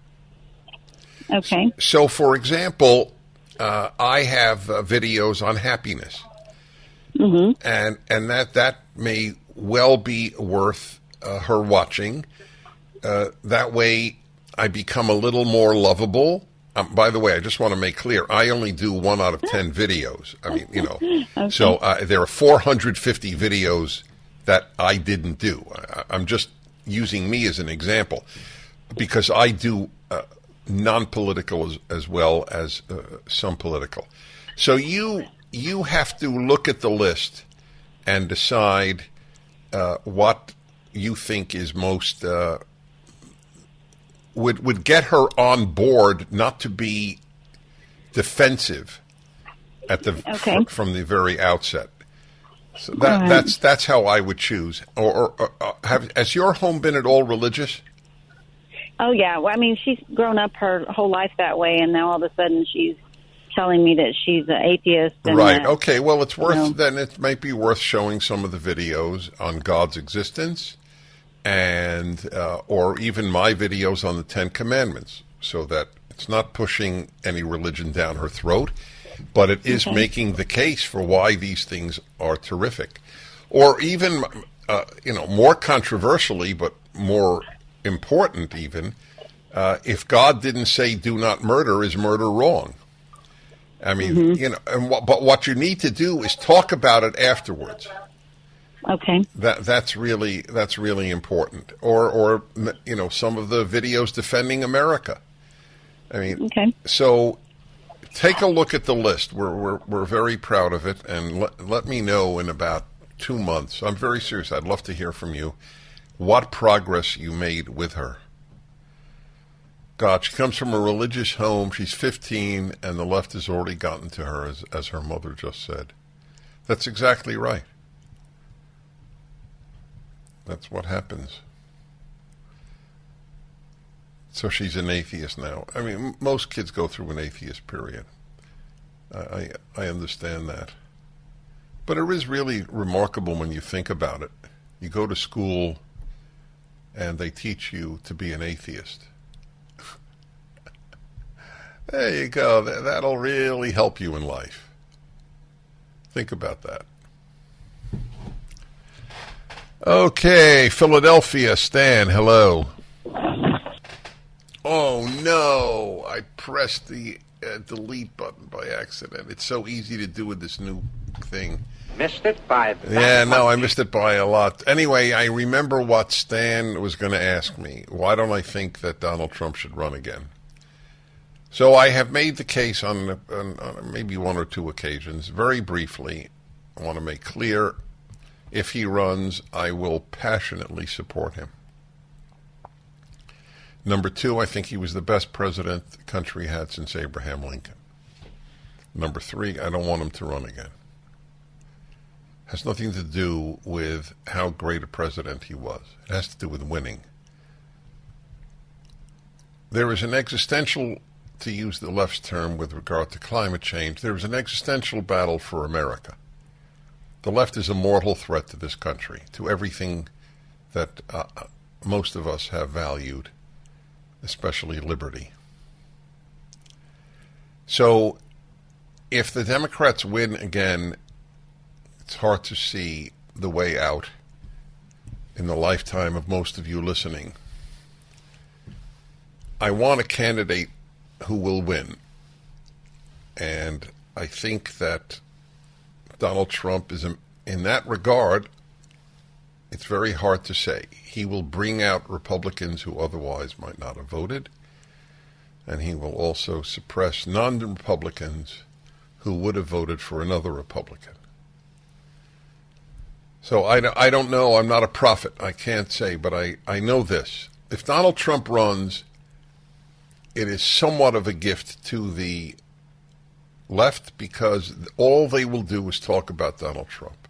Okay.
So for example, I have videos on happiness, and that may well be worth her watching. That way, I become a little more lovable. By the way, I just want to make clear, I only do 1 out of 10 videos. I mean, you know, okay. So there are 450 videos that I didn't do. I'm just using me as an example because I do non-political as well as some political. So you have to look at the list and decide what you think is most would get her on board, not to be defensive at the from the very outset. So that's how I would choose. Or has your home been at all religious?
Oh yeah, well, I mean, she's grown up her whole life that way, and now all of a sudden she's telling me that she's an atheist. And
right. Okay. Well, it's worth then. It might be worth showing some of the videos on God's existence, and or even my videos on the 10 Commandments, so that it's not pushing any religion down her throat, but it is making the case for why these things are terrific. Or even, more controversially, but more important even, if God didn't say do not murder, is murder wrong? I mean, but what you need to do is talk about it afterwards.
Okay.
That's really important. Or some of the videos defending America. I mean, so take a look at the list. We're very proud of it, and let me know in about 2 months. I'm very serious. I'd love to hear from you what progress you made with her. God, she comes from a religious home. She's 15, and the left has already gotten to her, as her mother just said. That's exactly right. That's what happens. So she's an atheist now. I mean, most kids go through an atheist period. I understand that. But it is really remarkable when you think about it. You go to school and they teach you to be an atheist. There you go. That'll really help you in life. Think about that. Okay, Philadelphia, Stan, hello. Oh, no. I pressed the delete button by accident. It's so easy to do with this new thing.
Missed it by that
Yeah, no,
much.
I missed it by a lot. Anyway, I remember what Stan was going to ask me. Why don't I think that Donald Trump should run again? So I have made the case on maybe one or two occasions. Very briefly, I want to make clear, if he runs, I will passionately support him. Number two, I think he was the best president the country had since Abraham Lincoln. Number three, I don't want him to run again. Has nothing to do with how great a president he was. It has to do with winning. There is an existential, to use the left's term with regard to climate change, there is an existential battle for America. The left is a mortal threat to this country, to everything that most of us have valued, especially liberty. So, if the Democrats win again, it's hard to see the way out in the lifetime of most of you listening. I want a candidate who will win. And I think that Donald Trump is, in that regard, it's very hard to say. He will bring out Republicans who otherwise might not have voted, and he will also suppress non-Republicans who would have voted for another Republican. So I don't know. I'm not a prophet. I can't say, but I know this. If Donald Trump runs, it is somewhat of a gift to the left because all they will do is talk about Donald Trump.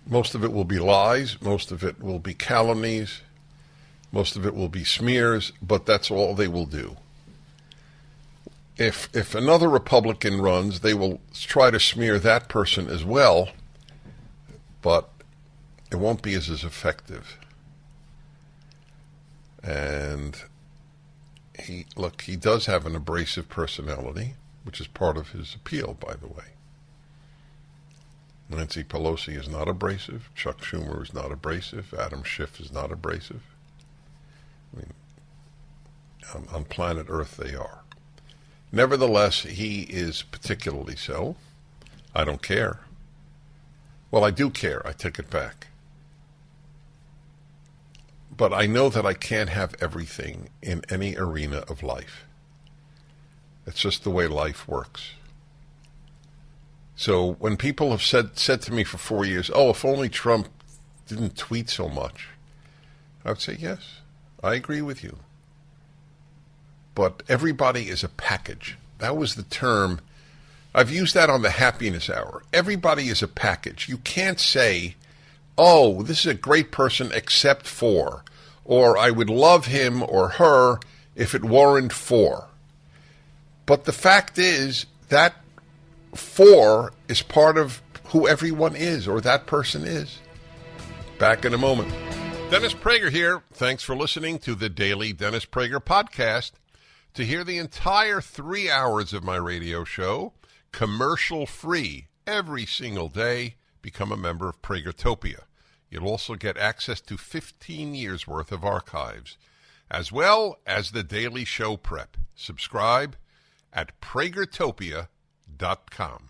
Most of it will be lies. Most of it will be calumnies. Most of it will be smears, but that's all they will do. If another Republican runs, they will try to smear that person as well, but it won't be as effective. And he does have an abrasive personality, which is part of his appeal, by the way. Nancy Pelosi is not abrasive. Chuck Schumer is not abrasive. Adam Schiff is not abrasive. I mean, on planet Earth they are. Nevertheless, he is particularly so. I don't care. Well, I do care. I take it back. But I know that I can't have everything in any arena of life. It's just the way life works. So when people have said to me for 4 years, oh, if only Trump didn't tweet so much, I would say, yes, I agree with you. But everybody is a package. That was the term. I've used that on the Happiness Hour. Everybody is a package. You can't say, oh, this is a great person except for, or I would love him or her if it weren't for. But the fact is that for is part of who everyone is or that person is. Back in a moment. Dennis Prager here. Thanks for listening to the Daily Dennis Prager Podcast. To hear the entire 3 hours of my radio show, commercial-free, every single day, become a member of Pragertopia. You'll also get access to 15 years' worth of archives, as well as the daily show prep. Subscribe at Pragertopia.com.